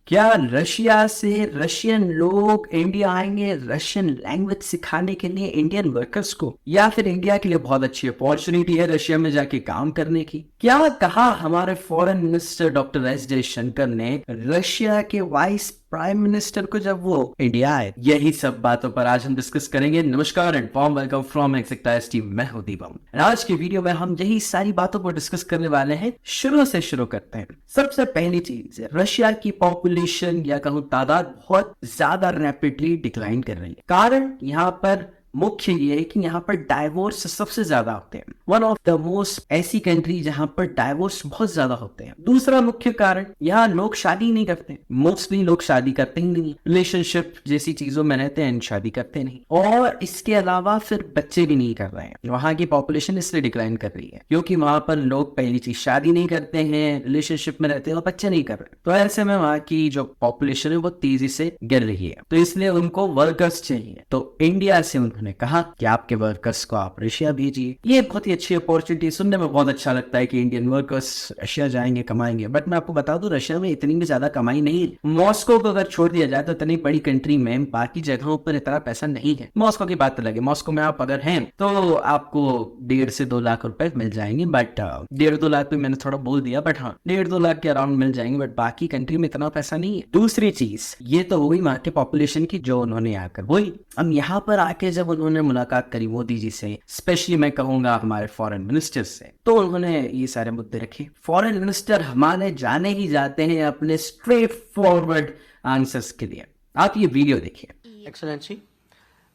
क्या रशिया से रशियन लोग इंडिया आएंगे रशियन लैंग्वेज सिखाने के लिए इंडियन वर्कर्स को, या फिर इंडिया के लिए बहुत अच्छी अपॉर्चुनिटी है रशिया में जाके काम करने की? क्या कहा हमारे foreign minister doctor S Jaishankar ने रशिया के वाइस प्राइम मिनिस्टर को जब वो इंडिया आए? यही सब बातों पर आज हम डिस्कस करेंगे। नमस्कार and warm welcome from Exactize team. मैं हूं दीपम। आज की वीडियो में हम यही सारी बातों पर डिस्कस करने वाले हैं। शुरू से शुरू करते हैं। सबसे पहली चीज, रशिया की पॉपुलेशन या कहूं तादाद बहुत ज्यादा रैपिडली डिक्लाइन कर रही है। कारण यहाँ पर मुख्य ये है कि यहाँ पर डाइवोर्स सबसे ज्यादा होते हैं। वन ऑफ द मोस्ट ऐसी कंट्री जहाँ पर डाइवोर्स बहुत ज्यादा होते हैं। दूसरा मुख्य कारण, यहाँ लोग शादी नहीं करते। मोस्टली लोग शादी करते ही नहीं, रिलेशनशिप जैसी चीजों में रहते हैं, शादी करते नहीं। और इसके अलावा फिर बच्चे भी नहीं कर रहे हैं। वहां की पॉपुलेशन इसलिए डिक्लाइन कर रही है क्योंकि वहां पर लोग पहली चीज शादी नहीं करते हैं, रिलेशनशिप में रहते हैं और बच्चे नहीं कर रहे। तो ऐसे में वहां की जो पॉपुलेशन है वो तेजी से गिर रही है। तो इसलिए उनको वर्कर्स चाहिए। तो इंडिया से उन्होंने कहा कि आपके वर्कर्स को आप रशिया भेजिए। ये बहुत ही अच्छी अपॉर्चुनिटी, सुनने में बहुत अच्छा लगता है कि इंडियन वर्कर्स रशिया जाएंगे, कमाएंगे। बट मैं आपको बता दूं, रशिया में इतनी भी ज्यादा कमाई नहीं है। मॉस्को को अगर छोड़ दिया जाए तो इतनी बड़ी कंट्री में बाकी जगहों पर इतना पैसा नहीं है। मॉस्को की बात अलग है। मॉस्को में आप अगर हैं तो आपको 1.5 से 2 लाख रुपए मिल जाएंगे। बट 1.5-2 लाख पे मैंने थोड़ा बोल दिया, बट हाँ 1.5-2 लाख के अराउंड मिल जाएंगे। बट बाकी कंट्री में इतना पैसा नहीं है। दूसरी चीज, ये तो वही वहां के पॉपुलेशन की जो उन्होंने आकर वही हम यहाँ पर आके जब उन्होंने मुलाकात करी मोदी जी से, स्पेशली मैं कहूंगा हमारे फॉरेन मिनिस्टर से, तो उन्होंने ये सारे मुद्दे रखे। फॉरेन मिनिस्टर हमारे जाने ही जाते हैं अपने स्ट्रेट फॉरवर्ड आंसर्स के लिए। आप ये वीडियो देखिए। Excellency,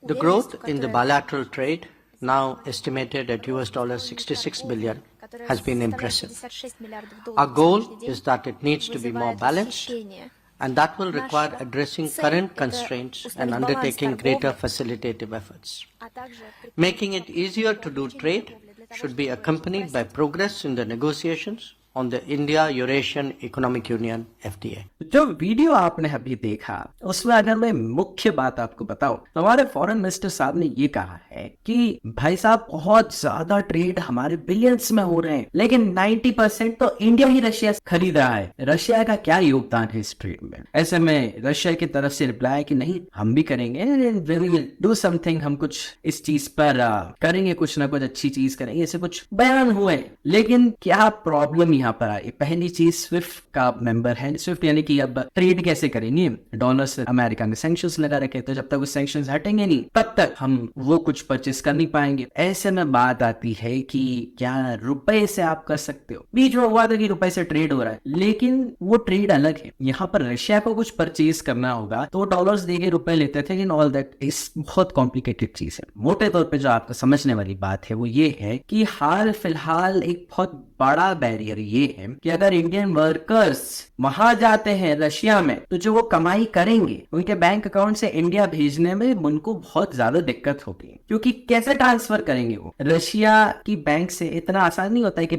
the growth in the bilateral trade, now estimated at $66 billion, has been impressive. Our goal is that it needs to be more balanced, and that will require addressing current constraints and undertaking greater facilitative efforts. Making it easier to do trade should be accompanied by progress in the negotiations on the India-Eurasian Economic Union (FTA). जो video आपने अभी देखा उसमें अगर मैं मुख्य बात आपको बताऊं तो हमारे फॉरेन मिनिस्टर साहब ने ये कहा है कि भाई साहब बहुत ज्यादा ट्रेड हमारे बिलियंस में हो रहे हैं, लेकिन 90% तो इंडिया ही रशिया से खरीद रहा है। रशिया का क्या योगदान है इस ट्रेड में? ऐसे में रशिया की तरफ से रिप्लाई कि नहीं हम भी करेंगे, डू समथिंग, हम कुछ इस चीज पर करेंगे, कुछ ना कुछ अच्छी चीज करेंगे, ऐसे कुछ बयान हुए। लेकिन क्या प्रॉब्लम यहाँ पर आई? पहली चीज, स्विफ्ट का मेंबर है। स्विफ्ट यानी कि अब ट्रेड कैसे करेंगे? डॉलर से अमेरिका ने सैंक्शंस लगा रखे, तो जब तक वो सैंक्शंस हटेंगे नहीं तब तक हम वो कुछ परचेस कर नहीं पाएंगे। ऐसे में बात आती है कि क्या रुपए से आप कर सकते हो? बीच में हुआ था कि रुपए से ट्रेड हो रहा है, लेकिन वो ट्रेड अलग है। यहाँ पर रशिया को कुछ परचेज करना होगा तो डॉलर्स देके रुपए लेते थे, लेकिन ऑल दैट इज बहुत कॉम्प्लिकेटेड चीज है। मोटे तौर पे जो आपको समझने वाली बात है वो ये है कि हाल फिलहाल एक बहुत बड़ा बैरियर ये है कि अगर इंडियन वर्कर्स वहां जाते हैं रशिया में तो जो वो कमाई करेंगे उनके बैंक अकाउंट से इंडिया भेजने में उनको बहुत ज्यादा दिक्कत होगी। क्योंकि कैसे ट्रांसफर करेंगे? वो रशिया की बैंक से इतना आसान नहीं होता है कि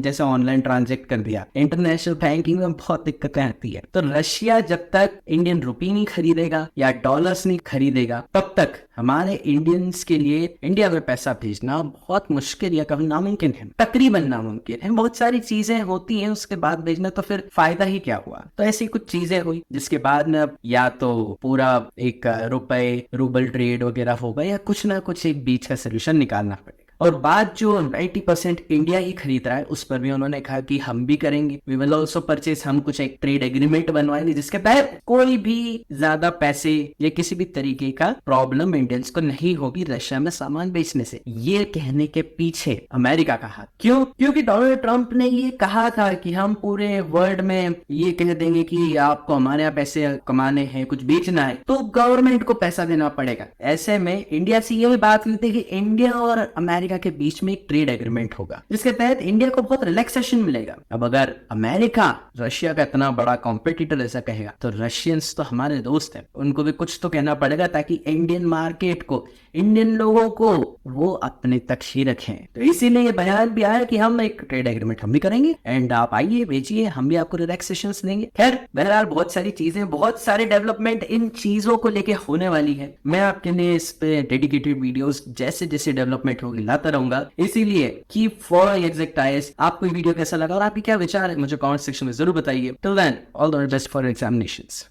जैसे ऑनलाइन ट्रांजेक्ट कर दिया। इंटरनेशनल बैंकिंग में बहुत दिक्कतें आती है। तो रशिया जब तक इंडियन रुपी नहीं खरीदेगा या डॉलर्स नहीं खरीदेगा तब तक हमारे इंडियंस के लिए इंडिया में पैसा भेजना बहुत मुश्किल या कभी नामुमकिन है, तकरीबन नामुमकिन है। बहुत सारी चीजें होती हैं उसके बाद भेजना, तो फिर फायदा ही क्या हुआ? तो ऐसी कुछ चीजें हुई जिसके बाद में अब या तो पूरा एक रुपए रूबल ट्रेड वगैरह होगा या कुछ ना कुछ एक बीच का सोल्यूशन निकालना पड़ेगा। और बात जो 90% इंडिया ही खरीद रहा है उस पर भी उन्होंने कहा कि हम भी करेंगे, वी विल आल्सो परचेज। हम कुछ एक ट्रेड एग्रीमेंट बनवाएंगे जिसके तहत कोई भी ज्यादा पैसे या किसी भी तरीके का प्रॉब्लम इंडियंस को नहीं होगी रशिया में सामान बेचने से। ये कहने के पीछे अमेरिका का हाथ क्यों? क्योंकि डोनाल्ड ट्रंप ने ये कहा था कि हम पूरे वर्ल्ड में ये कह देंगे कि आपको हमारे यहाँ पैसे कमाने हैं, कुछ बेचना है तो गवर्नमेंट को पैसा देना पड़ेगा। ऐसे में इंडिया से ये भी बात हुई थी कि इंडिया और अमेरिका के बीच में एक ट्रेड एग्रीमेंट होगा जिसके तहत इंडिया को बहुत रिलैक्सेशन मिलेगा। अब अगर अमेरिका रशिया का इतना बड़ा कॉम्पिटिटर ऐसा कहेगा तो रशियंस तो हमारे दोस्त हैं, उनको भी कुछ तो कहना पड़ेगा ताकि इंडियन मार्केट को, इंडियन लोगों को वो अपने तक ही रखें। तो इसीलिए ये बयान भी आया कि हम एक ट्रेड एग्रीमेंट हम भी करेंगे एंड आप आइए बेचिए, हम भी आपको रिलैक्सेशन देंगे। खैर बहरहाल बहुत सारी चीजें, बहुत सारे डेवलपमेंट इन चीजों को लेके होने वाली है। मैं आपके लिए इस पे डेडिकेटेड वीडियोस जैसे जैसे डेवलपमेंट होगी लाता रहूंगा। इसीलिए कीप फॉलोइंग एग्जैक्ट आईएएस। आपको ये वीडियो कैसा लगा और आपके क्या विचार है मुझे कमेंट सेक्शन में जरूर बताइए। Till then all the best for examinations.